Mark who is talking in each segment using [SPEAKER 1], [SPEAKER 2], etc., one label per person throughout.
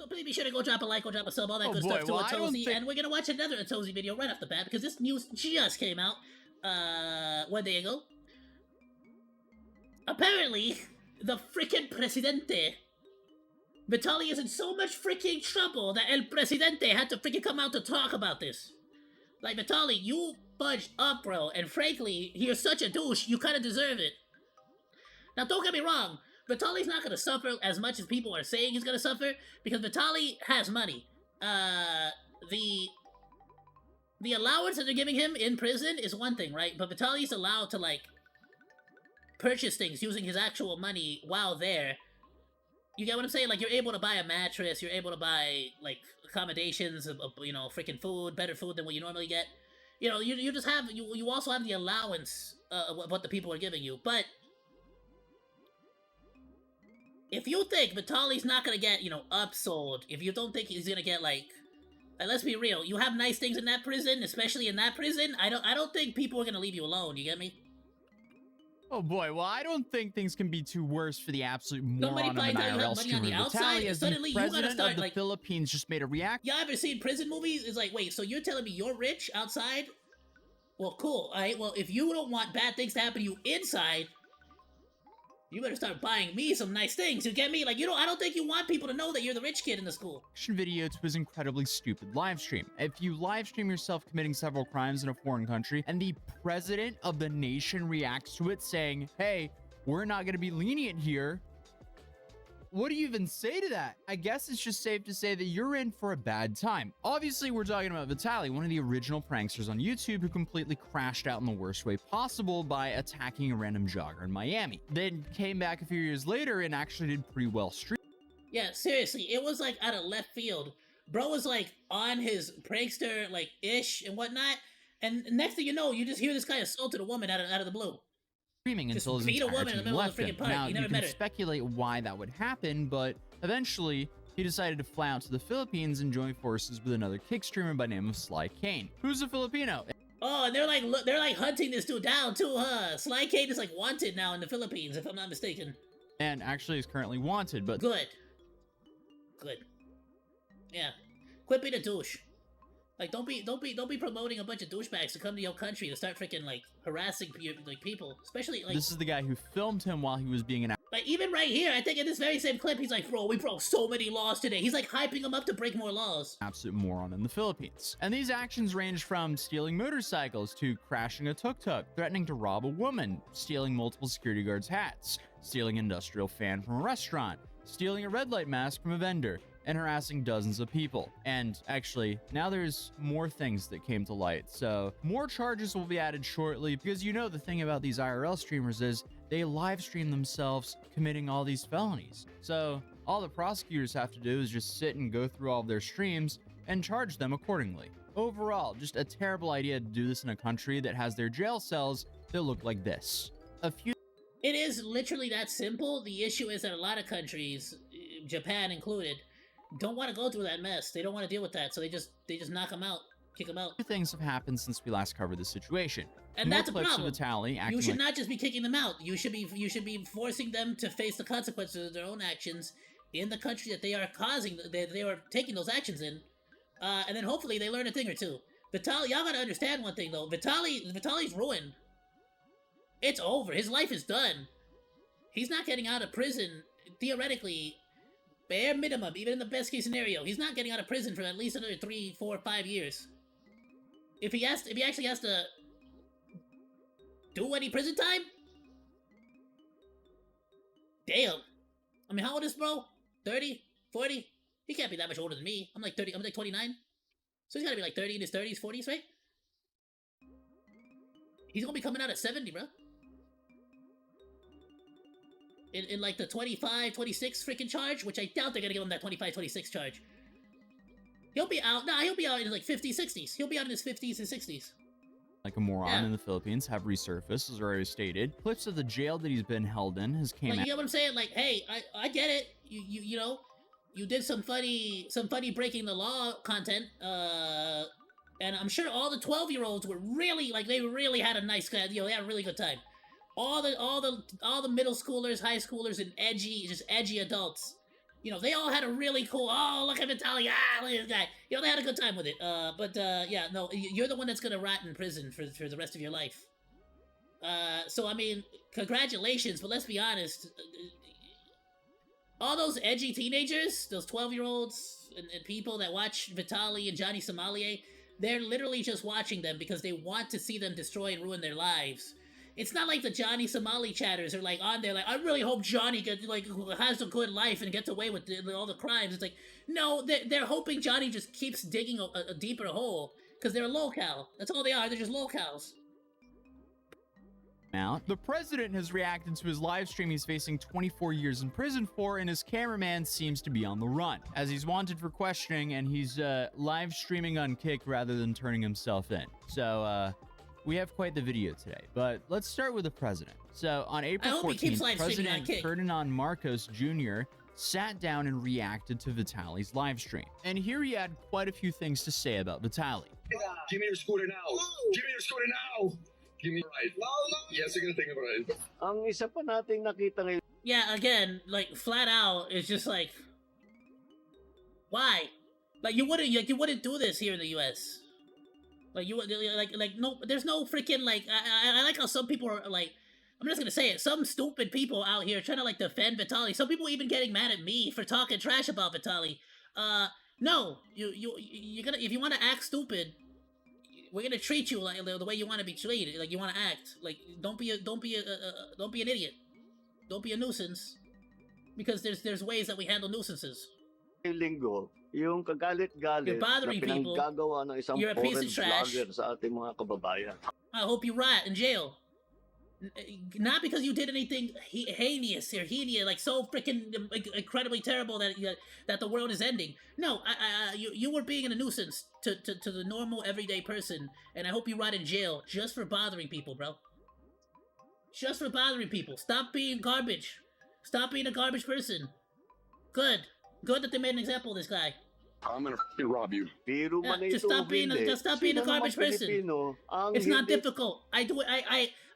[SPEAKER 1] So please be sure to go drop a like, go drop a sub, all that good
[SPEAKER 2] boy,
[SPEAKER 1] stuff to
[SPEAKER 2] well, I don't
[SPEAKER 1] Atozy,
[SPEAKER 2] think-
[SPEAKER 1] and we're gonna watch another Atozy video right off the bat because this news just came out 1 day ago. Apparently, the frickin' Presidente Vitaly is in so much freaking trouble that El Presidente had to freaking come out to talk about this. Like, Vitaly, you budged up, bro, and frankly, you're such a douche, you kinda deserve it. Now, don't get me wrong, Vitaly's not gonna suffer as much as people are saying he's gonna suffer, because Vitaly has money. The allowance that they're giving him in prison is one thing, right? But Vitaly's allowed to, like, purchase things using his actual money while there. You get what I'm saying? Like, you're able to buy a mattress, you're able to buy, like, accommodations, you know, freaking food, better food than what you normally get. You know, you just have, you also have the allowance of what the people are giving you. But if you think Vitaly's not gonna get, you know, upsold, if you don't think he's gonna get, like, let's be real, you have nice things in that prison, especially in that prison, I don't think people are gonna leave you alone, you get me?
[SPEAKER 2] Oh boy, well, I don't think things can be too worse for the absolute moron of an
[SPEAKER 1] probably tell you
[SPEAKER 2] IRL
[SPEAKER 1] have money on the
[SPEAKER 2] streamer.
[SPEAKER 1] outside,
[SPEAKER 2] Vitaly, as
[SPEAKER 1] suddenly
[SPEAKER 2] the
[SPEAKER 1] you gotta
[SPEAKER 2] president
[SPEAKER 1] start,
[SPEAKER 2] of the
[SPEAKER 1] like-
[SPEAKER 2] Philippines, just made a reaction.
[SPEAKER 1] Y'all ever seen prison movies? It's like, wait, so you're telling me you're rich outside? Well, cool, alright, well, if you don't want bad things to happen to you inside, you better start buying me some nice things, you get me? Like, I don't think you want people to know that you're the rich kid in the school.
[SPEAKER 2] Video to his incredibly stupid live stream. If you live stream yourself committing several crimes in a foreign country and the president of the nation reacts to it saying, hey, we're not going to be lenient here, what do you even say to that? I guess it's just safe to say that you're in for a bad time. Obviously, we're talking about Vitaly, one of the original pranksters on YouTube who completely crashed out in the worst way possible by attacking a random jogger in Miami. Then came back a few years later and actually did pretty well streaming.
[SPEAKER 1] Yeah, seriously, it was like out of left field. Bro was like on his prankster, like, ish and whatnot, and next thing you know, you just hear this guy assaulted a woman out of the blue.
[SPEAKER 2] Until his
[SPEAKER 1] beat a
[SPEAKER 2] entire
[SPEAKER 1] woman in the
[SPEAKER 2] team
[SPEAKER 1] middle of
[SPEAKER 2] left
[SPEAKER 1] the freaking
[SPEAKER 2] him.
[SPEAKER 1] park.
[SPEAKER 2] Now,
[SPEAKER 1] You never
[SPEAKER 2] you
[SPEAKER 1] met
[SPEAKER 2] can
[SPEAKER 1] her.
[SPEAKER 2] speculate why that would happen, but eventually he decided to fly out to the Philippines and join forces with another kick streamer by the name of Sly Kane, who's a Filipino.
[SPEAKER 1] Oh, and they're like hunting this dude down too, huh? Sly Kane is like wanted now in the Philippines, if I'm not mistaken.
[SPEAKER 2] And actually is currently wanted, but
[SPEAKER 1] Good. Yeah. Quit being a douche. Like, don't be promoting a bunch of douchebags to come to your country to start freaking like harassing like people, especially like.
[SPEAKER 2] this is the guy who filmed him while he was being an
[SPEAKER 1] Like, even right here, I think in this very same clip, he's like, bro, we broke so many laws today. He's like hyping them up to break more laws.
[SPEAKER 2] absolute moron in the Philippines. And these actions range from stealing motorcycles to crashing a tuk-tuk, threatening to rob a woman, stealing multiple security guards' hats, stealing an industrial fan from a restaurant, stealing a red light mask from a vendor, and harassing dozens of people. And actually, now there's more things that came to light, so more charges will be added shortly, because you know the thing about these IRL streamers is they live stream themselves committing all these felonies. So all the prosecutors have to do is just sit and go through all of their streams and charge them accordingly. Overall, just a terrible idea to do this in a country that has their jail cells that look like this.
[SPEAKER 1] It is literally that simple. The issue is that a lot of countries, Japan included, don't want to go through that mess. They don't want to deal with that, so they just knock them out, kick them out.
[SPEAKER 2] Things have happened since we last covered this situation.
[SPEAKER 1] And
[SPEAKER 2] More
[SPEAKER 1] that's a
[SPEAKER 2] clips
[SPEAKER 1] problem.
[SPEAKER 2] Of Vitaly acting
[SPEAKER 1] You should
[SPEAKER 2] like
[SPEAKER 1] not just be kicking them out. You should be forcing them to face the consequences of their own actions in the country that they are causing, they are taking those actions in, and then hopefully they learn a thing or two. Vitaly, y'all gotta understand one thing though. Vitaly's ruined. It's over. His life is done. He's not getting out of prison. Theoretically, bare minimum, even in the best case scenario, he's not getting out of prison for at least another 3, 4, 5 years. If he actually has to do any prison time? Damn. I mean, how old is bro? 30? 40? He can't be that much older than me. I'm like 30, I'm like 29. So he's gotta be like 30 in his 30s, 40s, right? He's gonna be coming out at 70, bro. In like the 25, 26 freaking charge, which I doubt they're gonna give him that 25, 26 charge. He'll be out, he'll be out in like 50s, 60s. He'll be out in his 50s and 60s.
[SPEAKER 2] Like a moron in the Philippines have resurfaced, as already stated. Clips of the jail that he's been held in has came
[SPEAKER 1] Like,
[SPEAKER 2] out.
[SPEAKER 1] you get what I'm saying? Like, hey, I get it. You know, you did some funny breaking the law content, and I'm sure all the 12-year-olds were really, like, they really had a nice, they had a really good time. All the middle schoolers, high schoolers, and just edgy adults You know, they all had a really cool. Oh, look at Vitaly! Ah, look at this guy. You know, they had a good time with it. But yeah, no, you're the one that's gonna rot in prison for the rest of your life. So I mean, congratulations, but let's be honest. All those edgy teenagers, those 12-year-olds and people that watch Vitaly and Johnny Sommelier, they're literally just watching them because they want to see them destroy and ruin their lives. It's not like the Johnny Somali chatters are like on there like, I really hope Johnny has a good life and gets away with all the crimes. It's like, no, they're hoping Johnny just keeps digging a deeper hole because they're a lolcow. That's all they are. They're just lolcows.
[SPEAKER 2] The president has reacted to his live stream he's facing 24 years in prison for, and his cameraman seems to be on the run, as he's wanted for questioning, and he's live streaming on Kick rather than turning himself in. So, we have quite the video today, but let's start with the president. So, on April 14th, President Ferdinand Marcos Jr. sat down and reacted to Vitaly's live stream. And here he had quite a few things to say about Vitaly.
[SPEAKER 3] Give me your scooter now! Give me your scooter now! Give me a ride. No. Yes, you're gonna take a ride.
[SPEAKER 4] Ang isa pa nating nakita ngayon.
[SPEAKER 1] Yeah, again, like flat out, it's just like, why? Like you wouldn't do this here in the U.S. Like you would no, there's no freaking like I like how some people are like, I'm just gonna say it, some stupid people out here trying to like defend Vitaly. Some people even getting mad at me for talking trash about Vitaly. No, you're gonna, if you want to act stupid, we're gonna treat you like the way you want to be treated. Like you want to act. Like don't be an idiot. Don't be a nuisance. Because there's ways that we handle nuisances.
[SPEAKER 4] Linggo, yung kagalit-galit
[SPEAKER 1] You're bothering
[SPEAKER 4] na pinanggagawa ng isang
[SPEAKER 1] You're a piece of trash.
[SPEAKER 4] vlogger sa ating mga kababayan.
[SPEAKER 1] I hope you rot in jail. Not because you did anything heinous or heinous, like so freaking incredibly terrible that the world is ending. No, you were being a nuisance to the normal everyday person, and I hope you rot in jail just for bothering people, bro. Just for bothering people. Stop being garbage. Stop being a garbage person. Good that they made an example of this guy.
[SPEAKER 3] I'm gonna rob you.
[SPEAKER 1] Just stop being a garbage person. It's not difficult. I do it.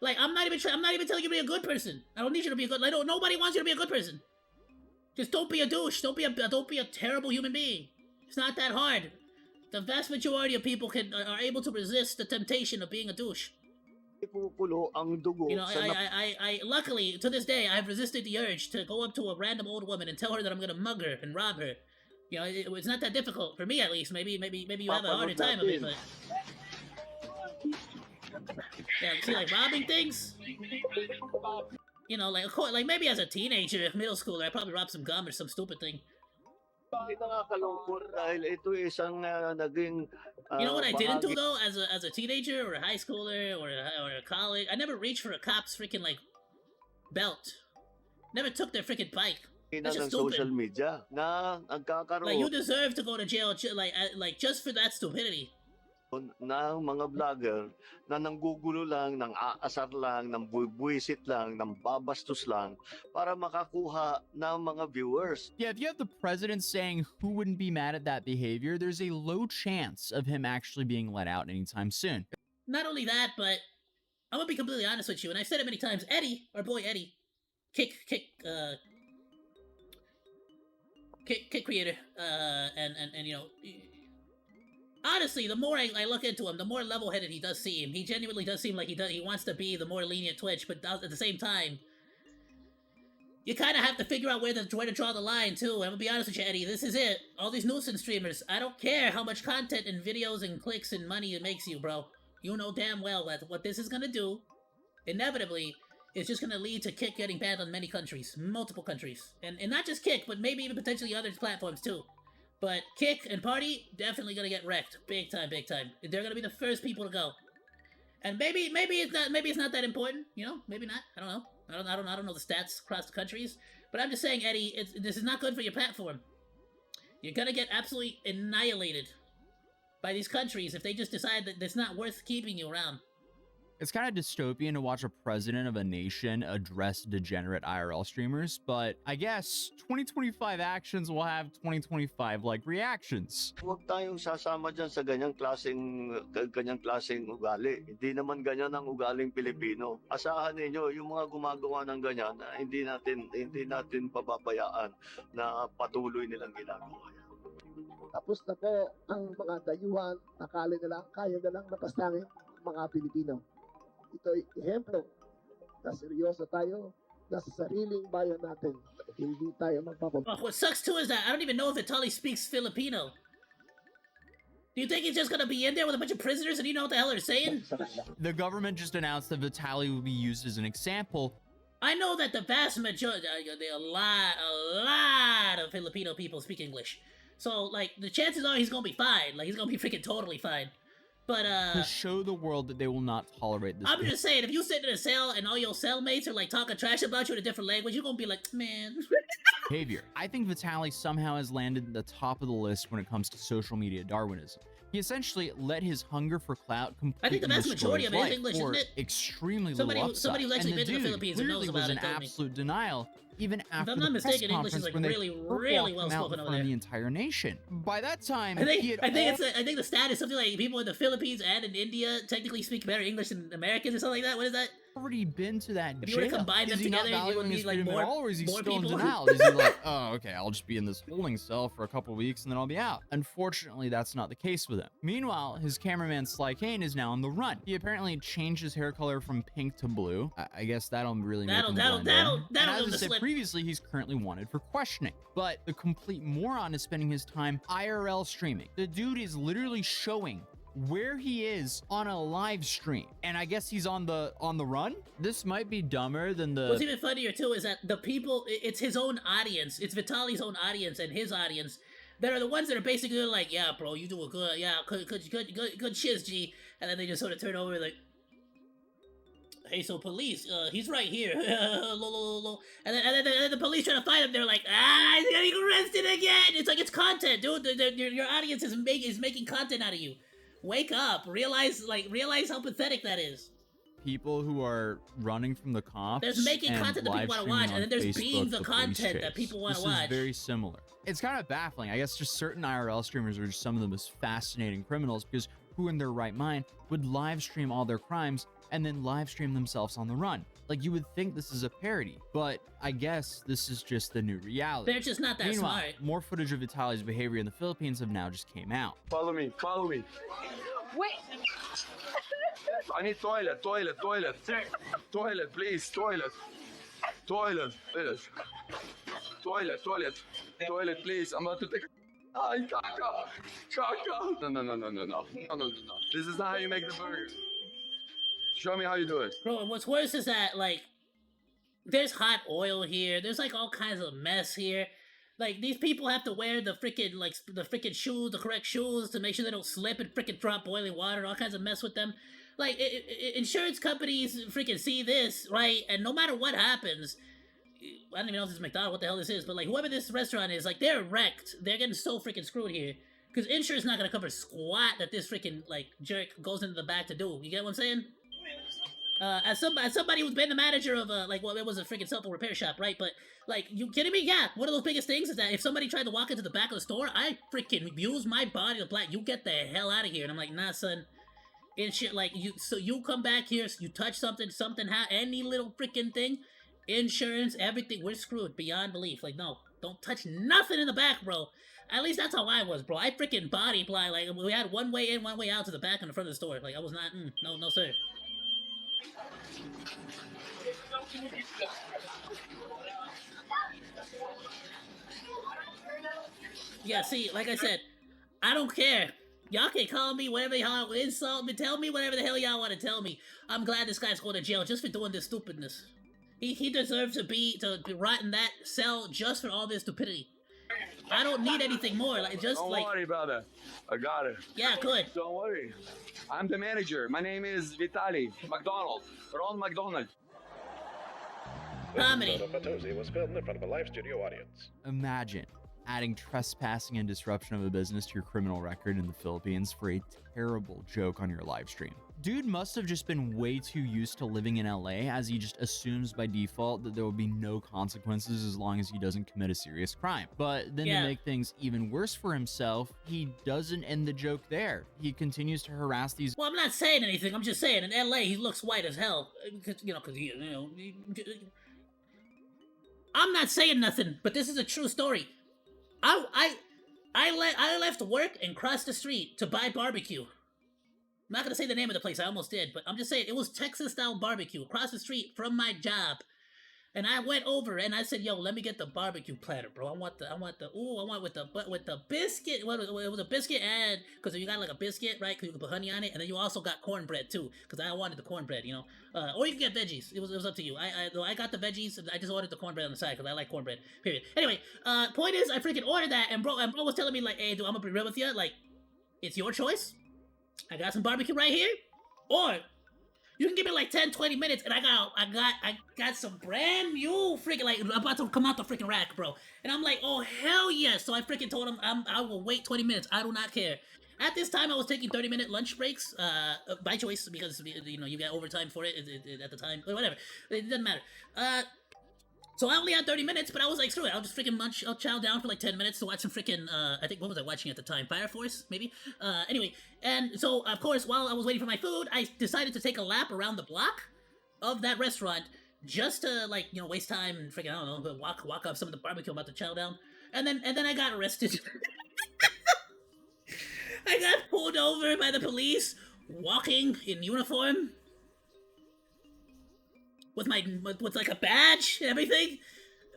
[SPEAKER 1] I'm not even telling you to be a good person. I don't need you to be a good. Nobody wants you to be a good person. Just don't be a douche. Don't be a terrible human being. It's not that hard. The vast majority of people are able to resist the temptation of being a douche. You know, I luckily to this day I've resisted the urge to go up to a random old woman and tell her that I'm gonna mug her and rob her. You know, it's not that difficult for me, at least. Maybe you have a harder time of it, but yeah, see, like robbing things. You know, like of course, like maybe as a teenager, middle schooler, I probably robbed some gum or some stupid thing. You know what I didn't do though, as a teenager or a high schooler or a college? I never reached for a cop's freaking like belt. Never took their freaking bike. That's just stupid.
[SPEAKER 4] Social media na
[SPEAKER 1] like you deserve to go to jail like just for that stupidity.
[SPEAKER 4] ng mga vlogger na nanggugulo lang, nang aasar lang, nang buwisit lang, nang babastos lang para makakuha ng mga viewers.
[SPEAKER 2] Yeah, if you have the president saying who wouldn't be mad at that behavior, there's a low chance of him actually being let out anytime soon.
[SPEAKER 1] Not only that, but I'm gonna be completely honest with you, and I've said it many times. Eddie, our boy Eddie, kick creator, and you know, honestly, the more I look into him, the more level-headed he does seem. He genuinely does seem like he wants to be the more lenient Twitch, but at the same time, you kind of have to figure out where to draw the line too. I'm gonna be honest with you, Eddie. This is it. All these nuisance streamers. I don't care how much content and videos and clicks and money it makes you, bro. You know damn well that what this is gonna do, inevitably, is just gonna lead to Kick getting banned on many countries, multiple countries, and not just Kick, but maybe even potentially other platforms too. But Kick and Party definitely gonna get wrecked, big time, big time. They're gonna be the first people to go, and maybe it's not that important, you know, maybe not. I don't know. I don't know the stats across the countries, but I'm just saying, Eddie, this is not good for your platform. You're gonna get absolutely annihilated by these countries if they just decide that it's not worth keeping you around.
[SPEAKER 2] It's kind of dystopian to watch a president of a nation address degenerate IRL streamers, but I guess 2025 actions will have 2025-like reactions.
[SPEAKER 4] Huwag tayong sasama dyan sa ganyang klaseng ugali. Hindi naman ganyan ang ugaling Pilipino. Asahan ninyo, yung mga gumagawa ng ganyan, hindi natin pababayaan na patuloy nilang ginagawa.
[SPEAKER 5] Tapos na po ang mga dayuhan, akala nila kaya na lang napastangin mga Pilipino. Ito'y ehemplo na seryoso tayo na sa sariling bayan natin. Hindi tayo magpapabayaan.
[SPEAKER 1] What sucks too is that I don't even know if Atozy speaks Filipino. Do you think he's just gonna be in there with a bunch of prisoners and you know what the hell they're saying?
[SPEAKER 2] The government just announced that Vitaly will be used as an example.
[SPEAKER 1] I know that the vast majority, a lot of Filipino people speak English. So, like, the chances are he's gonna be fine. Like, he's gonna be freaking totally fine. But,
[SPEAKER 2] to show the world that they will not tolerate this.
[SPEAKER 1] I'm just saying, if you sit in a cell and all your cellmates are, like, talking trash about you in a different language, you're gonna be like, man.
[SPEAKER 2] Behavior. I think Vitaly somehow has landed at the top of the list when it comes to social media Darwinism. He essentially let his hunger for clout completely
[SPEAKER 1] I think the vast majority of it is English,
[SPEAKER 2] for
[SPEAKER 1] isn't it?
[SPEAKER 2] extremely
[SPEAKER 1] Somebody
[SPEAKER 2] little upside.
[SPEAKER 1] who's actually been to the Philippines and knows
[SPEAKER 2] clearly was
[SPEAKER 1] about
[SPEAKER 2] in
[SPEAKER 1] it told me.
[SPEAKER 2] absolute denial, even after
[SPEAKER 1] I'm
[SPEAKER 2] the
[SPEAKER 1] not
[SPEAKER 2] press
[SPEAKER 1] mistaken, English is,
[SPEAKER 2] conference
[SPEAKER 1] like,
[SPEAKER 2] when they
[SPEAKER 1] really well
[SPEAKER 2] walked him out
[SPEAKER 1] spoken
[SPEAKER 2] in
[SPEAKER 1] over
[SPEAKER 2] front of
[SPEAKER 1] there.
[SPEAKER 2] the entire nation. By that time,
[SPEAKER 1] I think
[SPEAKER 2] he had
[SPEAKER 1] I think the stat is something like people in the Philippines and in India technically speak better English than Americans or something like that. What is that?
[SPEAKER 2] already been to that
[SPEAKER 1] If you were to
[SPEAKER 2] jail.
[SPEAKER 1] combine them
[SPEAKER 2] Is he not
[SPEAKER 1] together, you would
[SPEAKER 2] valuing
[SPEAKER 1] need,
[SPEAKER 2] his
[SPEAKER 1] like,
[SPEAKER 2] freedom
[SPEAKER 1] more-
[SPEAKER 2] at all, or is he
[SPEAKER 1] more
[SPEAKER 2] still in
[SPEAKER 1] people?
[SPEAKER 2] denial? Is he like, oh, okay, I'll just be in this holding cell for a couple weeks and then I'll be out? Unfortunately, that's not the case with him. Meanwhile, his cameraman Sly Kane is now on the run. He apparently changed his hair color from pink to blue. I guess that'll really make him blend in. And
[SPEAKER 1] that'll
[SPEAKER 2] as I said
[SPEAKER 1] slip.
[SPEAKER 2] previously, he's currently wanted for questioning. But the complete moron is spending his time IRL streaming. The dude is literally showing where he is on a live stream, and I guess he's on the run. This might be dumber than the
[SPEAKER 1] What's even funnier too is that the people, it's his own audience, it's Vitaly's own audience and his audience that are the ones that are basically like, yeah, bro, you doing good, yeah, good shiz, G, and then they just sort of turn over like, hey, so police, he's right here, and then the police try to find him. They're like, he's getting arrested again. It's like, it's content, dude. Your audience is making content out of you. Wake up, realize how pathetic that is.
[SPEAKER 2] people who are running from the cops.
[SPEAKER 1] There's making
[SPEAKER 2] and
[SPEAKER 1] content that people
[SPEAKER 2] live
[SPEAKER 1] want to watch,
[SPEAKER 2] streaming
[SPEAKER 1] and then there's
[SPEAKER 2] on
[SPEAKER 1] being
[SPEAKER 2] Facebook,
[SPEAKER 1] the
[SPEAKER 2] police
[SPEAKER 1] content that
[SPEAKER 2] chase.
[SPEAKER 1] people want to
[SPEAKER 2] This
[SPEAKER 1] watch.
[SPEAKER 2] is very similar. It's kind of baffling. I guess just certain IRL streamers are just some of the most fascinating criminals, because who in their right mind would live stream all their crimes and then live stream themselves on the run? Like, you would think this is a parody, but I guess this is just the new reality.
[SPEAKER 1] They're just not that
[SPEAKER 2] Meanwhile,
[SPEAKER 1] smart.
[SPEAKER 2] more footage of Vitaly's behavior in the Philippines have now just came out.
[SPEAKER 3] Follow me, follow me.
[SPEAKER 6] Wait.
[SPEAKER 3] I need toilet, toilet, please, toilet, please. I'm about to take. Ay, caca. No. This is not how you make the burger. Show me how you do it.
[SPEAKER 1] Bro, and what's worse is that, like, there's hot oil here. There's, like, all kinds of mess here. Like, these people have to wear the freaking shoes, the correct shoes, to make sure they don't slip and freaking drop boiling water and all kinds of mess with them. Like, insurance companies freaking see this, right? And no matter what happens, I don't even know if this is McDonald's, what the hell this is, but, like, whoever this restaurant is, like, they're wrecked. They're getting so freaking screwed here. Because insurance is not gonna cover squat that this freaking, like, jerk goes into the back to do. You get what I'm saying? As somebody who's been the manager of it was a freaking cell phone repair shop, right? But, like, you kidding me? Yeah, one of those biggest things is that if somebody tried to walk into the back of the store, I freaking use my body to black. You get the hell out of here. And I'm like, nah, son. And shit, like, you come back here, you touch something, any little freaking thing, insurance, everything, we're screwed beyond belief. Like, no, don't touch nothing in the back, bro. At least that's how I was, bro. I freaking body blind. Like, we had one way in, one way out to the back and the front of the store. Like, I was not, no, sir. Yeah, see, like I said, I don't care. Y'all can call me whatever y'all insult me, tell me whatever the hell y'all want to tell me. I'm glad this guy's going to jail just for doing this stupidness. He deserves to be rot in that cell just for all this stupidity. I don't need anything more. Like, just
[SPEAKER 3] Don't
[SPEAKER 1] like,
[SPEAKER 3] worry, brother. I got it.
[SPEAKER 1] yeah, good.
[SPEAKER 3] Don't worry. I'm the manager. My name is Vitaly McDonald. Ron McDonald.
[SPEAKER 1] Comedy.
[SPEAKER 7] This episode of Atozy was filmed in front of a live studio audience.
[SPEAKER 2] Imagine adding trespassing and disruption of a business to your criminal record in the Philippines for a terrible joke on your live stream. Dude must have just been way too used to living in LA, as he just assumes by default that there will be no consequences as long as he doesn't commit a serious crime. But then to make things even worse for himself, he doesn't end the joke there. He continues to harass these—
[SPEAKER 1] Well, I'm not saying anything. I'm just saying in LA he looks white as hell. Because I'm not saying nothing, but this is a true story. I left work and crossed the street to buy barbecue. I'm not gonna say the name of the place. I almost did, but I'm just saying it was Texas style barbecue across the street from my job. And I went over and I said, "Yo, let me get the barbecue platter, bro. I want with the biscuit. What it was a biscuit and because you got like a biscuit, right? Because you can put honey on it, and then you also got cornbread too. Because I wanted the cornbread, you know. Or you can get veggies. It was up to you. I got the veggies. And I just ordered the cornbread on the side because I like cornbread. Period. Anyway, point is, I freaking ordered that, and bro was telling me like, "Hey, dude, I'm gonna be real with you. Like, it's your choice. I got some barbecue right here, or." You can give me like 10, 20 minutes, and I got some brand new freaking like about to come out the freaking rack, bro. And I'm like, oh hell yes! So I freaking told him I will wait 20 minutes. I do not care. At this time, I was taking 30-minute lunch breaks, by choice because you know you get overtime for it at the time, or whatever. It doesn't matter. So I only had 30 minutes, but I was like, screw it, I'll just freaking I'll chow down for like 10 minutes to watch some freaking, I think, what was I watching at the time? Fire Force, maybe? Anyway, and so, of course, while I was waiting for my food, I decided to take a lap around the block of that restaurant just to, like, you know, waste time and freaking, I don't know, walk up some of the barbecue I'm about to chow down. And then I got arrested. I got pulled over by the police, walking in uniform. With like a badge and everything,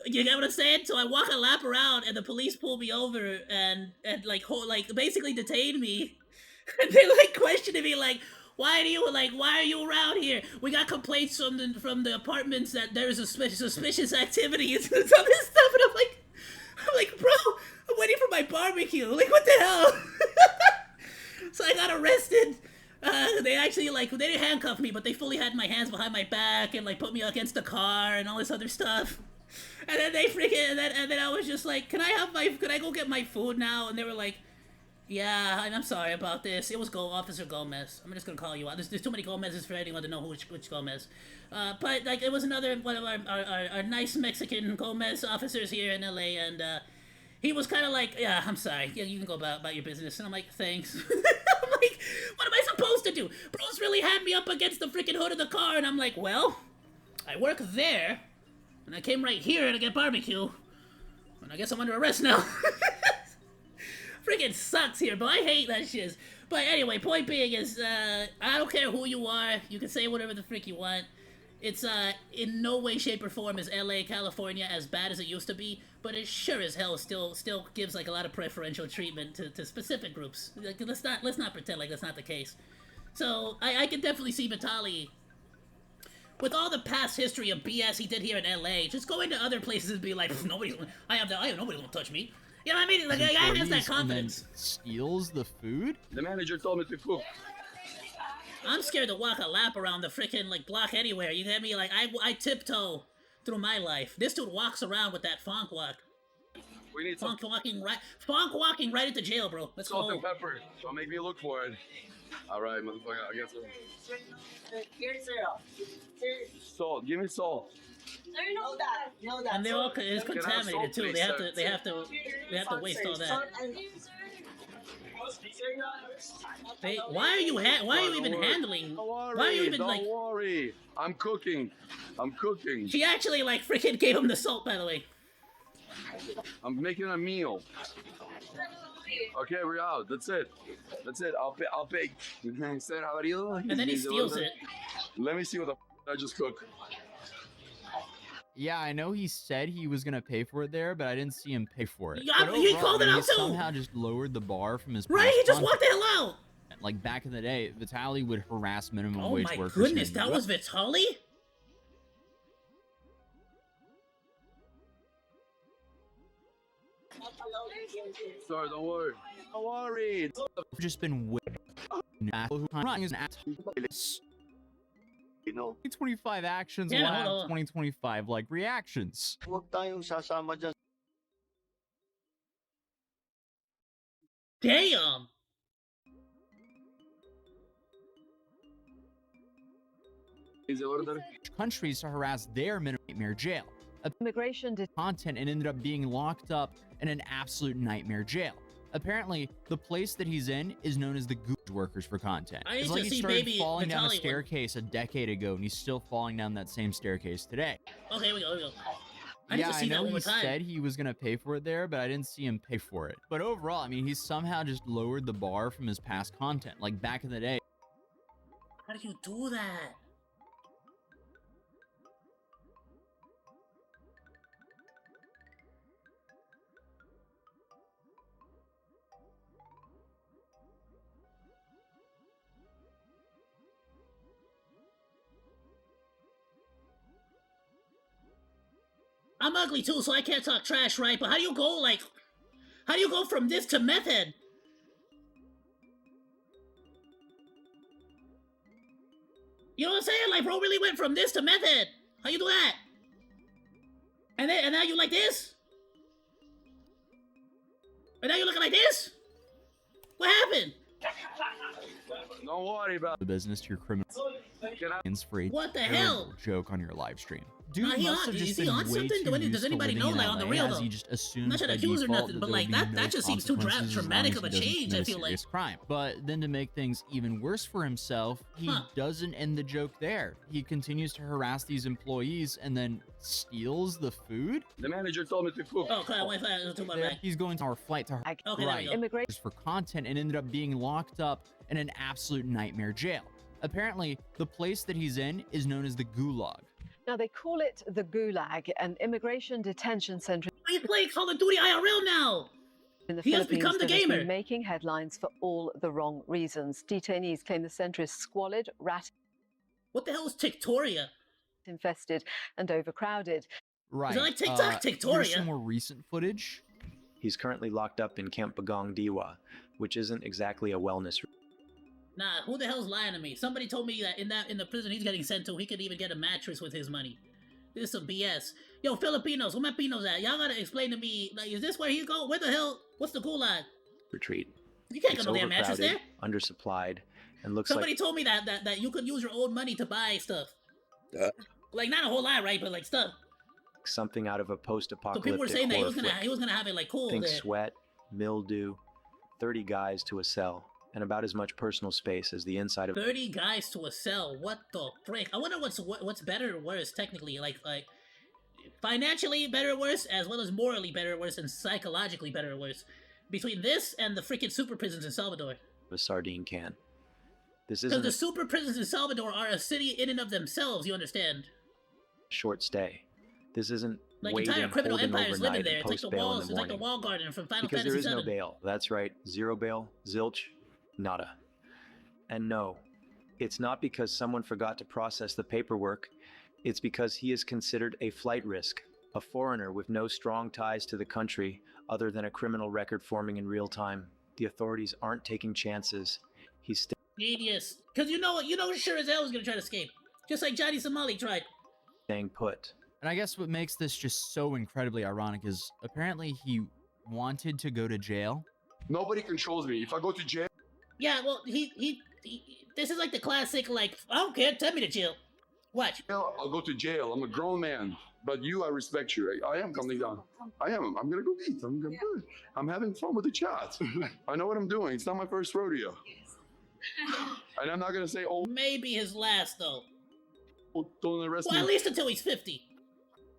[SPEAKER 1] you get what I'm saying? So I walk a lap around, and the police pull me over and like basically detain me, and they're like questioning me like, why are you around here? We got complaints from the apartments that there's a suspicious activity and some of this stuff, and I'm like, bro, I'm waiting for my barbecue. Like, what the hell? So I got arrested. They actually, like, they didn't handcuff me, but they fully had my hands behind my back and, like, put me against the car and all this other stuff. And then they freaking, and then I was just like, can I go get my food now? And they were like, yeah, I'm sorry about this. It was Officer Gomez. I'm just gonna call you out. There's too many Gomez's for anyone to know which Gomez. But, like, it was another one of our nice Mexican Gomez officers here in LA, and, he was kind of like, yeah, I'm sorry. Yeah, you can go about your business. And I'm like, thanks. I'm like, what am I supposed to do? Bro's really had me up against the freaking hood of the car. And I'm like, well, I work there. And I came right here to get barbecue. And I guess I'm under arrest now. Freaking sucks here, but I hate that shit. But anyway, point being is, I don't care who you are. You can say whatever the frick you want. It's, in no way, shape, or form is LA, California as bad as it used to be, but it sure as hell still gives, like, a lot of preferential treatment to specific groups. Like, let's not pretend like that's not the case. So, I can definitely see Vitaly, with all the past history of BS he did here in LA, just going to other places and be like, nobody's gonna touch me. You know what I mean? Like, a guy has that confidence.
[SPEAKER 2] And then steals the food?
[SPEAKER 3] The manager told me to cook.
[SPEAKER 1] I'm scared to walk a lap around the freaking, like, block anywhere. You get me? Like, I tiptoe through my life. This dude walks around with that funk walk.
[SPEAKER 3] We need
[SPEAKER 1] funk walking right into jail, bro. Let's
[SPEAKER 3] salt
[SPEAKER 1] go.
[SPEAKER 3] and pepper. Don't make me look for it. All right, motherfucker. I guess so.
[SPEAKER 6] Here's
[SPEAKER 3] Salt. Give me salt.
[SPEAKER 6] No, that.
[SPEAKER 1] And they're all it's contaminated too. They have to waste all that. Why are you even handling? Why are you even like?
[SPEAKER 3] Don't worry. I'm cooking.
[SPEAKER 1] She actually like freaking gave him the salt, by the way.
[SPEAKER 3] I'm making a meal. Okay, we're out. That's it. I'll pay. Sir, how are you?
[SPEAKER 1] And then he steals it.
[SPEAKER 3] Let me see what the I just cooked.
[SPEAKER 2] Yeah, I know he said he was gonna pay for it there, but I didn't see him pay for it.
[SPEAKER 1] Yeah, he called it out too.
[SPEAKER 2] Somehow just lowered the bar from his.
[SPEAKER 1] Right, he just walked the hell out.
[SPEAKER 2] Like back in the day, Vitaly would harass minimum
[SPEAKER 1] Oh
[SPEAKER 2] wage
[SPEAKER 1] my
[SPEAKER 2] workers.
[SPEAKER 1] goodness, that was Vitaly?
[SPEAKER 3] Sorry, don't worry. Don't worry.
[SPEAKER 2] Just been running as an
[SPEAKER 4] You know,
[SPEAKER 2] 2025 actions
[SPEAKER 1] Yeah,
[SPEAKER 2] will have
[SPEAKER 1] hold on.
[SPEAKER 2] 2025 like reactions.
[SPEAKER 4] huwag tayong sasama dyan.
[SPEAKER 1] Damn.
[SPEAKER 3] Is order?
[SPEAKER 2] countries to harass their nightmare jail.
[SPEAKER 8] Immigration did
[SPEAKER 2] Content and ended up being locked up in an absolute nightmare jail. Apparently, the place that he's in is known as the Gooch Workers for Content.
[SPEAKER 1] I need
[SPEAKER 2] It's
[SPEAKER 1] to
[SPEAKER 2] like he
[SPEAKER 1] see
[SPEAKER 2] started
[SPEAKER 1] baby
[SPEAKER 2] falling down a
[SPEAKER 1] Natalie one.
[SPEAKER 2] staircase a decade ago, and he's still falling down that same staircase today.
[SPEAKER 1] Okay, here we go. I need
[SPEAKER 2] Yeah,
[SPEAKER 1] to see
[SPEAKER 2] I
[SPEAKER 1] that
[SPEAKER 2] know
[SPEAKER 1] one
[SPEAKER 2] he
[SPEAKER 1] more time.
[SPEAKER 2] said he was gonna pay for it there, but I didn't see him pay for it. But overall, I mean, he's somehow just lowered the bar from his past content. Like back in the day,
[SPEAKER 1] How do you do that? I'm ugly too, so I can't talk trash, right? But how do you go from this to method? You know what I'm saying? Like, bro really went from this to method. How you do that? And now you like this? And now you looking like this? What happened?
[SPEAKER 3] Don't worry about
[SPEAKER 2] the business to your criminal free
[SPEAKER 1] What the
[SPEAKER 2] terrible
[SPEAKER 1] hell?
[SPEAKER 2] joke on your live stream. Dude
[SPEAKER 1] Nah, he
[SPEAKER 2] must
[SPEAKER 1] on-
[SPEAKER 2] have just
[SPEAKER 1] is he
[SPEAKER 2] been
[SPEAKER 1] on
[SPEAKER 2] way
[SPEAKER 1] something?
[SPEAKER 2] too
[SPEAKER 1] Does
[SPEAKER 2] used to
[SPEAKER 1] anybody
[SPEAKER 2] living
[SPEAKER 1] know,
[SPEAKER 2] in
[SPEAKER 1] like, on the
[SPEAKER 2] LA,
[SPEAKER 1] real,
[SPEAKER 2] as
[SPEAKER 1] though?
[SPEAKER 2] he just assumes
[SPEAKER 1] I'm not trying to
[SPEAKER 2] by
[SPEAKER 1] accuse or
[SPEAKER 2] default
[SPEAKER 1] nothing,
[SPEAKER 2] that
[SPEAKER 1] but,
[SPEAKER 2] there
[SPEAKER 1] like,
[SPEAKER 2] will be
[SPEAKER 1] that
[SPEAKER 2] no
[SPEAKER 1] just seems too
[SPEAKER 2] consequences as long
[SPEAKER 1] dramatic
[SPEAKER 2] as
[SPEAKER 1] of a
[SPEAKER 2] he doesn't
[SPEAKER 1] change, I
[SPEAKER 2] commit a
[SPEAKER 1] feel like.
[SPEAKER 2] serious crime. But then to make things even worse for himself, he doesn't end the joke there. He continues to harass these employees and then steals the food.
[SPEAKER 3] the manager told me to cook.
[SPEAKER 1] Oh, crap, wait, too much back.
[SPEAKER 2] He's going to our flight to
[SPEAKER 1] Okay, there we
[SPEAKER 2] right
[SPEAKER 1] go.
[SPEAKER 8] immigration.
[SPEAKER 2] for content and ended up being locked up in an absolute nightmare jail. Apparently, the place that he's in is known as the Gulag.
[SPEAKER 8] Now they call it the Gulag, an immigration detention center
[SPEAKER 1] He's playing Call of Duty IRL now.
[SPEAKER 8] in the
[SPEAKER 1] He has
[SPEAKER 8] Philippines
[SPEAKER 1] become the
[SPEAKER 8] that has
[SPEAKER 1] gamer.
[SPEAKER 8] been making headlines for all the wrong reasons. Detainees claim the center is squalid, rat
[SPEAKER 1] What the hell is Tictoria?
[SPEAKER 8] infested, and overcrowded.
[SPEAKER 2] Right.
[SPEAKER 1] like TikTok,
[SPEAKER 2] Here's
[SPEAKER 1] Tictoria?
[SPEAKER 2] some more recent footage.
[SPEAKER 9] He's currently locked up in Camp Bagong Diwa, which isn't exactly a wellness.
[SPEAKER 1] Nah, who the hell's lying to me? Somebody told me that in the prison he's getting sent to, he could even get a mattress with his money. This is some BS. Yo, Filipinos, where my Pinos at? Y'all gotta explain to me, like, is this where he go? Where the hell? What's the gulag?
[SPEAKER 9] Retreat.
[SPEAKER 1] You can't
[SPEAKER 9] It's
[SPEAKER 1] get no damn mattress there.
[SPEAKER 9] undersupplied, and looks
[SPEAKER 1] Somebody
[SPEAKER 9] like
[SPEAKER 1] told me that you could use your own money to buy stuff. Like, not a whole lot, right? But like stuff.
[SPEAKER 9] something out of a
[SPEAKER 1] So
[SPEAKER 9] post-apocalyptic
[SPEAKER 1] people were saying that
[SPEAKER 9] horror
[SPEAKER 1] he was gonna have it like cool
[SPEAKER 9] Think
[SPEAKER 1] there.
[SPEAKER 9] sweat, mildew, 30 guys to a cell, and about as much personal space as the inside of
[SPEAKER 1] 30 guys to a cell. What the frick? I wonder what's better or worse technically. Like financially better or worse, as well as morally better or worse, and psychologically better or worse, between this and the freaking super prisons in Salvador.
[SPEAKER 9] a sardine can. This
[SPEAKER 1] Because
[SPEAKER 9] isn't
[SPEAKER 1] the
[SPEAKER 9] a
[SPEAKER 1] super prisons in Salvador are a city in and of themselves. You understand?
[SPEAKER 9] short stay. This isn't
[SPEAKER 1] Like
[SPEAKER 9] waiting,
[SPEAKER 1] entire criminal
[SPEAKER 9] holding
[SPEAKER 1] empires living
[SPEAKER 9] overnight,
[SPEAKER 1] there.
[SPEAKER 9] and
[SPEAKER 1] It's like the
[SPEAKER 9] post bail in
[SPEAKER 1] walls.
[SPEAKER 9] the
[SPEAKER 1] It's like the
[SPEAKER 9] morning.
[SPEAKER 1] wall garden from Final
[SPEAKER 9] Because there
[SPEAKER 1] Fantasy
[SPEAKER 9] is no
[SPEAKER 1] VII.
[SPEAKER 9] bail. That's right. Zero bail, zilch, nada. And no, it's not because someone forgot to process the paperwork. It's because he is considered a flight risk, a foreigner with no strong ties to the country other than a criminal record forming in real time. The authorities aren't taking chances. He's
[SPEAKER 1] Genius. Because you know sure as hell was gonna try to escape. Just like Johnny Somali tried.
[SPEAKER 9] staying put.
[SPEAKER 2] And I guess what makes this just so incredibly ironic is apparently he wanted to go to jail.
[SPEAKER 3] Nobody controls me. If I go to jail,
[SPEAKER 1] Yeah, well, he this is like the classic, like, I don't care, send me to jail. Watch.
[SPEAKER 3] I'll go to jail. I'm a grown man. But you, I respect you. I am coming down. I am. I'm gonna go eat. I'm having fun with the chat. I know what I'm doing. It's not my first rodeo. And I'm not gonna say, oh,
[SPEAKER 1] Maybe his last, though.
[SPEAKER 3] don't arrest
[SPEAKER 1] Well, at
[SPEAKER 3] me.
[SPEAKER 1] least until he's 50.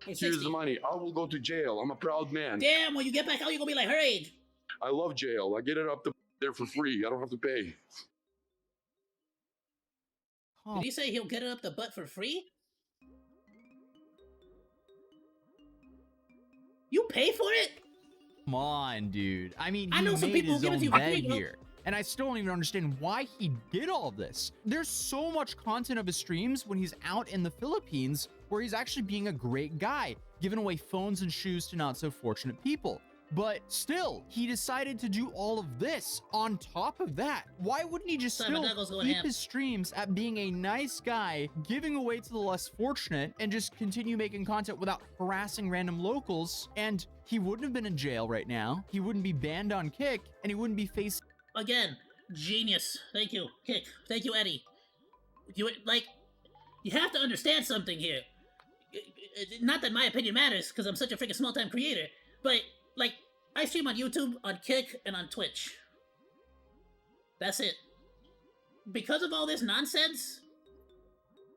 [SPEAKER 1] Or
[SPEAKER 3] Here's
[SPEAKER 1] 60.
[SPEAKER 3] the money. I will go to jail. I'm a proud man.
[SPEAKER 1] Damn, when you get back out, you're gonna be like her age.
[SPEAKER 3] I love jail. I get it up there for free. I don't have to pay.
[SPEAKER 2] Oh,
[SPEAKER 1] Did he say he'll get it up the butt for free? You pay for it?
[SPEAKER 2] come on, dude. I mean,
[SPEAKER 1] I
[SPEAKER 2] he
[SPEAKER 1] know some
[SPEAKER 2] made
[SPEAKER 1] people who
[SPEAKER 2] his
[SPEAKER 1] give it
[SPEAKER 2] own
[SPEAKER 1] to you for
[SPEAKER 2] bed
[SPEAKER 1] free, bro.
[SPEAKER 2] here. And I still don't even understand why he did all this. There's so much content of his streams when he's out in the Philippines where he's actually being a great guy, giving away phones and shoes to not so fortunate people. But still, he decided to do all of this on top of that. Why wouldn't he just
[SPEAKER 1] Simon
[SPEAKER 2] still
[SPEAKER 1] Douglas going
[SPEAKER 2] keep
[SPEAKER 1] ham.
[SPEAKER 2] his streams at being a nice guy, giving away to the less fortunate, and just continue making content without harassing random locals? And he wouldn't have been in jail right now. He wouldn't be banned on Kick, and he wouldn't be facing
[SPEAKER 1] Again, genius. Thank you, Kick. Thank you, Eddie. You like, You have to understand something here. Not that my opinion matters, because I'm such a freaking small-time creator, but, like, I stream on YouTube, on Kick, and on Twitch. That's it. Because of all this nonsense,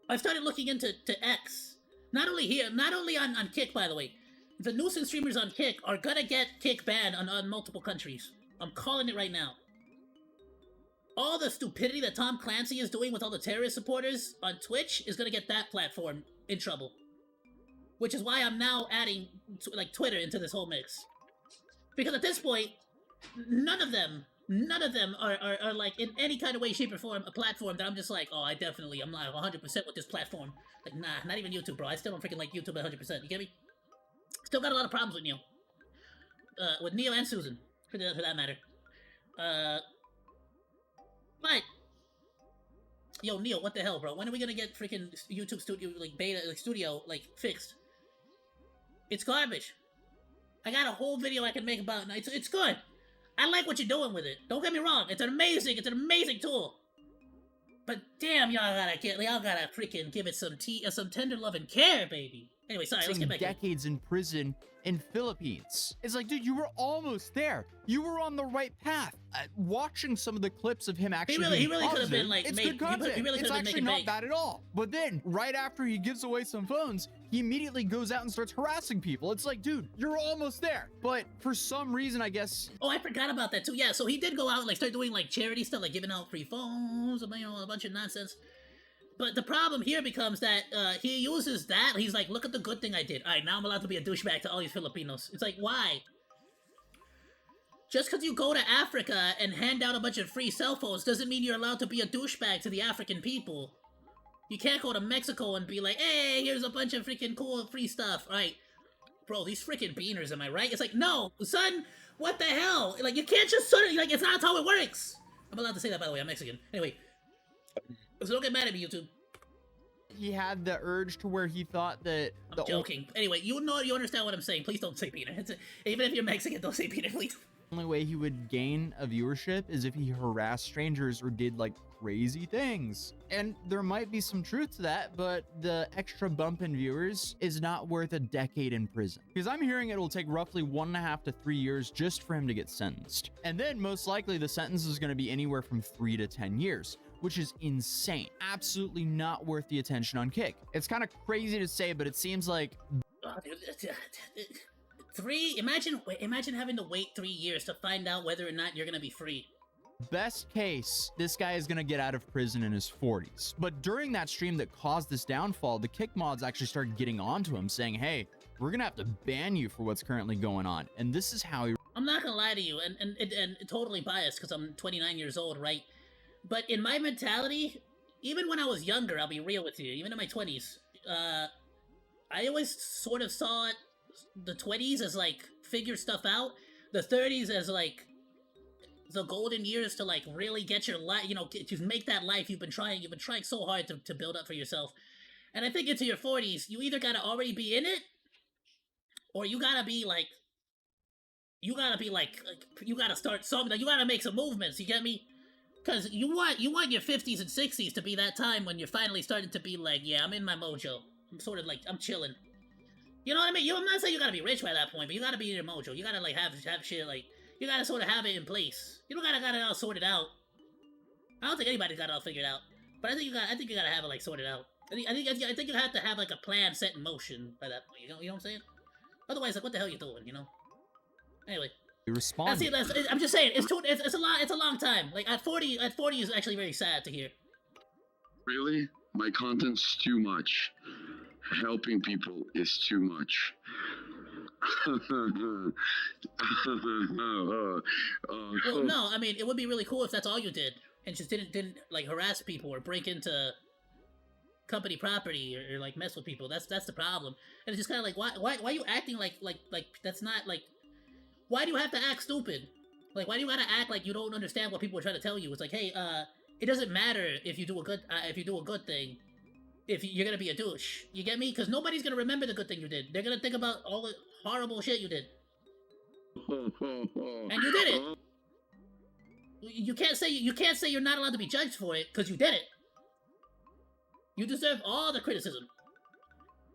[SPEAKER 1] I've started looking into X. Not only here, not only on Kick, by the way. The nuisance streamers on Kick are gonna get Kick banned on multiple countries. I'm calling it right now. All the stupidity that Tom Clancy is doing with all the terrorist supporters on Twitch is gonna get that platform in trouble. Which is why I'm now adding, like, Twitter into this whole mix. Because at this point, none of them are like, in any kind of way, shape, or form, a platform that I'm just like, oh, I'm like 100% with this platform. Like, nah, not even YouTube, bro. I still don't freaking like YouTube 100%. You get me? Still got a lot of problems with Neo. With Neo and Susan, for that matter. But, yo, Neo, what the hell, bro? When are we gonna get freaking YouTube Studio, like, beta, like, studio, like, fixed? It's garbage. I got a whole video I can make about it. It's good. I like what you're doing with it. Don't get me wrong. It's an amazing tool. But damn, y'all gotta freaking give it some tender love and care, baby. Anyway, sorry, let's get back to
[SPEAKER 2] decades in prison in Philippines. It's like, dude, you were almost there. You were on the right path. Watching some of the clips of him actually
[SPEAKER 1] he really could have been, like,
[SPEAKER 2] it's
[SPEAKER 1] made,
[SPEAKER 2] good content.
[SPEAKER 1] he really
[SPEAKER 2] It's
[SPEAKER 1] could have been
[SPEAKER 2] actually
[SPEAKER 1] making
[SPEAKER 2] not
[SPEAKER 1] bank.
[SPEAKER 2] bad at all. But then, right after he gives away some phones, he immediately goes out and starts harassing people. It's like, dude, you're almost there. But for some reason, I guess...
[SPEAKER 1] Oh, I forgot about that too. Yeah, so he did go out and, like, start doing, like, charity stuff, like giving out free phones, you know, a bunch of nonsense. But the problem here becomes that he uses that. He's like, look at the good thing I did. All right, now I'm allowed to be a douchebag to all these Filipinos. It's like, why? Just because you go to Africa and hand out a bunch of free cell phones doesn't mean you're allowed to be a douchebag to the African people. You can't go to Mexico and be like, hey, here's a bunch of freaking cool free stuff. All right, bro, these freaking beaners, am I right? It's like, no, son, what the hell? Like, you can't just sort of, like, it's not how it works. I'm allowed to say that, by the way, I'm Mexican. Anyway. So don't get mad at me, YouTube.
[SPEAKER 2] He had the urge to where he thought that...
[SPEAKER 1] I'm joking. Anyway, you understand what I'm saying. Please don't say Peter. Even if you're Mexican, don't say Peter, please.
[SPEAKER 2] The only way he would gain a viewership is if he harassed strangers or did, like, crazy things. And there might be some truth to that, but the extra bump in viewers is not worth a decade in prison. Because I'm hearing it will take roughly 1.5 to 3 years just for him to get sentenced. And then, most likely, the sentence is going to be anywhere from 3 to 10 years. Which is insane. Absolutely not worth the attention on Kick. It's kind of crazy to say, but it seems like... Imagine having to wait 3 years to find out whether or not you're gonna be free. Best case, this guy is gonna get out of prison in his 40s. But during that stream that caused this downfall, the Kick mods actually started getting onto him, saying, hey, we're gonna have to ban you for what's currently going on. And this is how he...
[SPEAKER 1] I'm not gonna lie to you, and totally biased, because I'm 29 years old, right? But in my mentality, even when I was younger, I'll be real with you, even in my 20s, I always sort of saw the 20s as, like, figure stuff out, the 30s as, like, the golden years to, like, really get your life, you know, to make that life you've been trying so hard to build up for yourself. And I think into your 40s, you either gotta already be in it, or you gotta be, like, you gotta start something, like, you gotta make some movements, you get me? Because you want your 50s and 60s to be that time when you're finally starting to be like, yeah, I'm in my mojo. I'm sort of like, I'm chilling. You know what I mean? I'm not saying you gotta be rich by that point, but you gotta be in your mojo. You gotta, like, have shit, like, you gotta sort of have it in place. You don't got it all sorted out. I don't think anybody's got it all figured out. But I think you gotta have it, like, sorted out. I think you have to have, like, a plan set in motion by that point. You know what I'm saying? Otherwise, like, what the hell you doing, you know? Anyway.
[SPEAKER 2] Responded.
[SPEAKER 1] I'm just saying, it's a long time. Like, at 40 is actually very sad to hear.
[SPEAKER 3] Really? My content's too much. Helping people is too much.
[SPEAKER 1] Well, no, I mean, it would be really cool if that's all you did, and just didn't like harass people or break into company property or like mess with people. That's the problem. And it's just kind of like, why are you acting like that's not like. Why do you have to act stupid? Like, why do you gotta act like you don't understand what people are trying to tell you? It's like, hey, it doesn't matter if you do a good thing, if you're gonna be a douche. You get me? Because nobody's gonna remember the good thing you did. They're gonna think about all the horrible shit you did. And you did it. You can't say you're not allowed to be judged for it because you did it. You deserve all the criticism.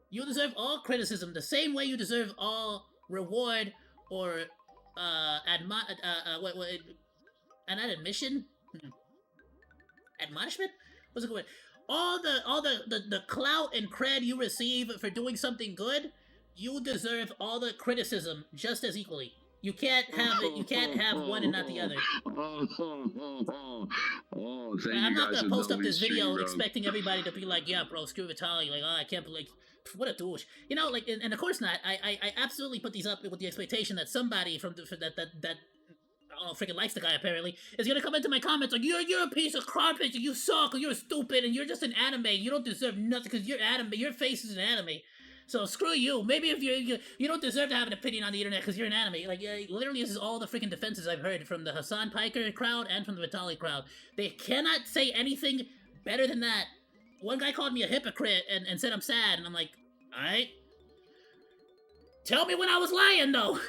[SPEAKER 1] You deserve all criticism the same way you deserve all reward or an admission? Admonishment? What's a good word? All the clout and cred you receive for doing something good, you deserve all the criticism just as equally. You can't have it. You can't have one and not the other.
[SPEAKER 3] Thank
[SPEAKER 1] I'm
[SPEAKER 3] you
[SPEAKER 1] not
[SPEAKER 3] guys
[SPEAKER 1] gonna
[SPEAKER 3] for
[SPEAKER 1] post up
[SPEAKER 3] doing
[SPEAKER 1] this video
[SPEAKER 3] stream, bro.
[SPEAKER 1] expecting everybody to be like, yeah, bro, screw Vitaly. Like, oh, I can't believe, what a douche. You know, like, and of course not. I absolutely put these up with the expectation that somebody that I don't know, freaking likes the guy apparently, is gonna come into my comments like, you're a piece of garbage, and you suck, or you're stupid, and you're just an anime. You don't deserve nothing because you're anime. Your face is an anime. So screw you. Maybe if you don't deserve to have an opinion on the internet because you're an anime. Like, literally, this is all the freaking defenses I've heard from the Hassan Piker crowd and from the Vitaly crowd. They cannot say anything better than that. One guy called me a hypocrite and said I'm sad, and I'm like, alright. Tell me when I was lying, though.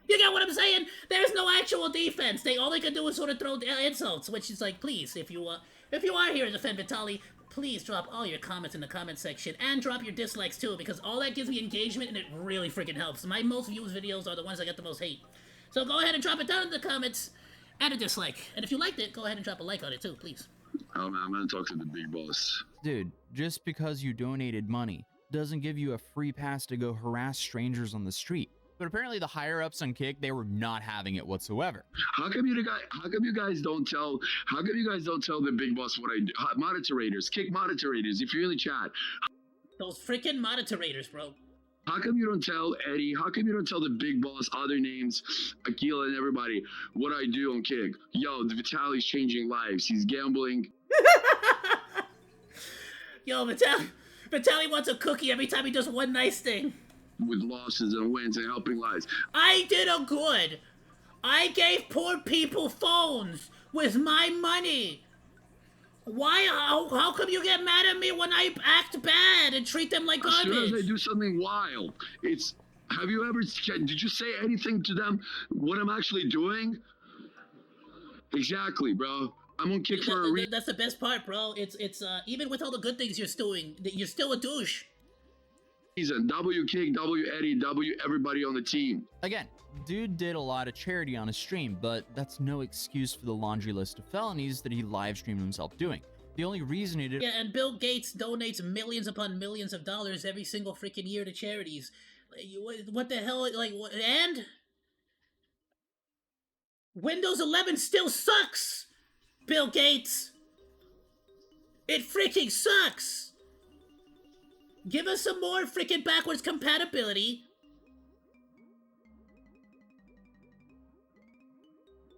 [SPEAKER 1] You get what I'm saying? There's no actual defense. All they can do is sort of throw insults, which is like, please, if you are here to defend Vitaly, please drop all your comments in the comment section and drop your dislikes too, because all that gives me engagement and it really freaking helps. My most viewed videos are the ones that get the most hate. So go ahead and drop it down in the comments and a dislike. And if you liked it, go ahead and drop a like on it too, please.
[SPEAKER 3] Oh man, I'm gonna talk to the big boss.
[SPEAKER 2] Dude, just because you donated money doesn't give you a free pass to go harass strangers on the street. But apparently the higher ups on Kick, they were not having it whatsoever.
[SPEAKER 3] How come you guys don't tell the big boss what I do? Moderators, Kick moderators, if you're in the chat.
[SPEAKER 1] Those freaking moderators, bro.
[SPEAKER 3] How come you don't tell Eddie? How come you don't tell the big boss, other names, Akila and everybody, what I do on Kick? Yo, the Vitaly's changing lives. He's gambling.
[SPEAKER 1] Yo, Vitaly wants a cookie every time he does one nice thing.
[SPEAKER 3] With losses and wins and helping lives.
[SPEAKER 1] I did a good. I gave poor people phones with my money. Why? How come you get mad at me when I act bad and treat them like garbage?
[SPEAKER 3] As soon as I do something wild, did you say anything to them what I'm actually doing? Exactly, bro. I'm on Kick for a reason.
[SPEAKER 1] That's the best part, bro. It's even with all the good things you're doing, you're still a douche.
[SPEAKER 3] W Kick, W Eddie, W everybody on the team.
[SPEAKER 2] Again, dude did a lot of charity on his stream, but that's no excuse for the laundry list of felonies that he live streamed himself doing. The only reason he did—
[SPEAKER 1] Yeah, and Bill Gates donates millions upon millions of dollars every single freaking year to charities. What the hell? Like, what? And Windows 11 still sucks, Bill Gates. It freaking sucks. Give us some more freaking backwards compatibility.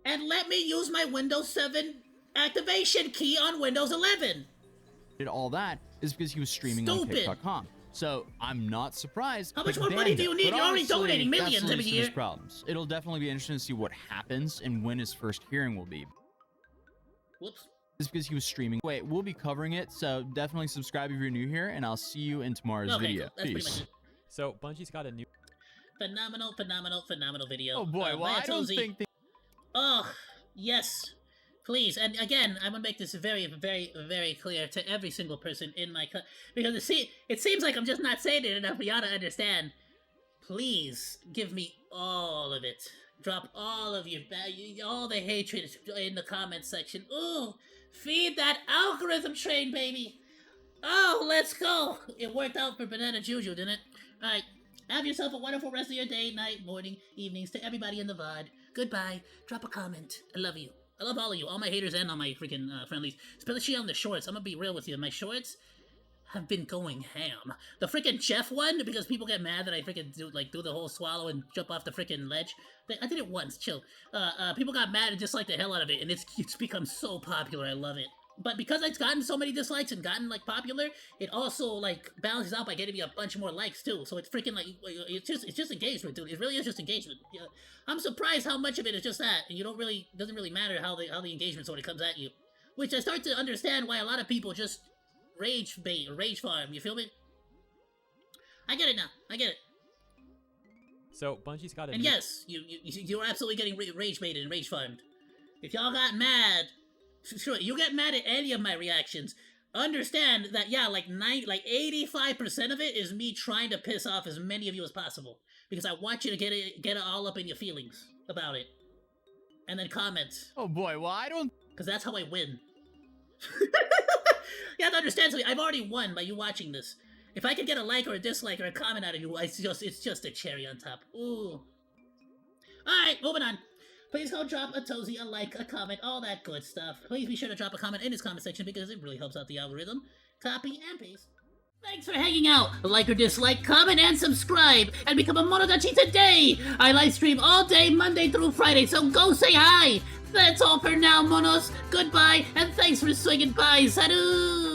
[SPEAKER 1] And let me use my Windows 7 activation key on Windows 11.
[SPEAKER 2] Did all that is because he was streaming on Kick.com. So I'm not surprised.
[SPEAKER 1] How much more money do you need? You're already donating millions every year.
[SPEAKER 2] Problems. It'll definitely be interesting to see what happens and when his first hearing will be.
[SPEAKER 1] Whoops.
[SPEAKER 2] Is because he was streaming. Wait, we'll be covering it, so definitely subscribe if you're new here, and I'll see you in tomorrow's video.
[SPEAKER 1] That's
[SPEAKER 2] Peace.
[SPEAKER 1] pretty much it.
[SPEAKER 10] So Bungie's got a new
[SPEAKER 1] phenomenal video.
[SPEAKER 2] Oh boy, well I don't think.
[SPEAKER 1] Oh yes, please. And again, I'm gonna make this very, very, very clear to every single person in my because it seems like I'm just not saying it enough for y'all to understand. Please give me all of it. Drop all of all the hatred in the comments section. Ooh. Feed that algorithm train, baby! Oh, let's go! It worked out for Banana Juju, didn't it? Alright, have yourself a wonderful rest of your day, night, morning, evenings, to everybody in the VOD. Goodbye, drop a comment. I love you. I love all of you, all my haters and all my freaking friendlies. Especially on the shorts. I'm gonna be real with you. My shorts have been going ham. The freaking Jeff one, because people get mad that I freaking do the whole swallow and jump off the freaking ledge. I did it once, chill. People got mad and disliked the hell out of it, and it's become so popular, I love it. But because it's gotten so many dislikes and gotten popular, it also balances out by getting me a bunch more likes too. So it's freaking it's just engagement, dude. It really is just engagement. Yeah. I'm surprised how much of it is just that, and doesn't really matter how the engagement sort of comes at you. Which I start to understand why a lot of people just rage bait or rage farm. You feel me? I get it now. I get it.
[SPEAKER 10] So Bungie's got a
[SPEAKER 1] and yes, you're absolutely getting rage baited and rage farmed. If y'all got mad Sure, you get mad at any of my reactions. Understand that, yeah, like 85% of it is me trying to piss off as many of you as possible. Because I want you to get it all up in your feelings about it. And then comment.
[SPEAKER 2] Oh boy, well I don't...
[SPEAKER 1] Because that's how I win. You have to understand something. I've already won by you watching this. If I could get a like or a dislike or a comment out of you, it's just a cherry on top. Ooh. Alright, moving on. Please go drop Atozy a like, a comment, all that good stuff. Please be sure to drop a comment in his comment section because it really helps out the algorithm. Copy and paste. Thanks for hanging out. Like or dislike, comment, and subscribe. And become a Monodachi today. I live stream all day, Monday through Friday, so go say hi. That's all for now, Monos. Goodbye, and thanks for swinging by. Salut!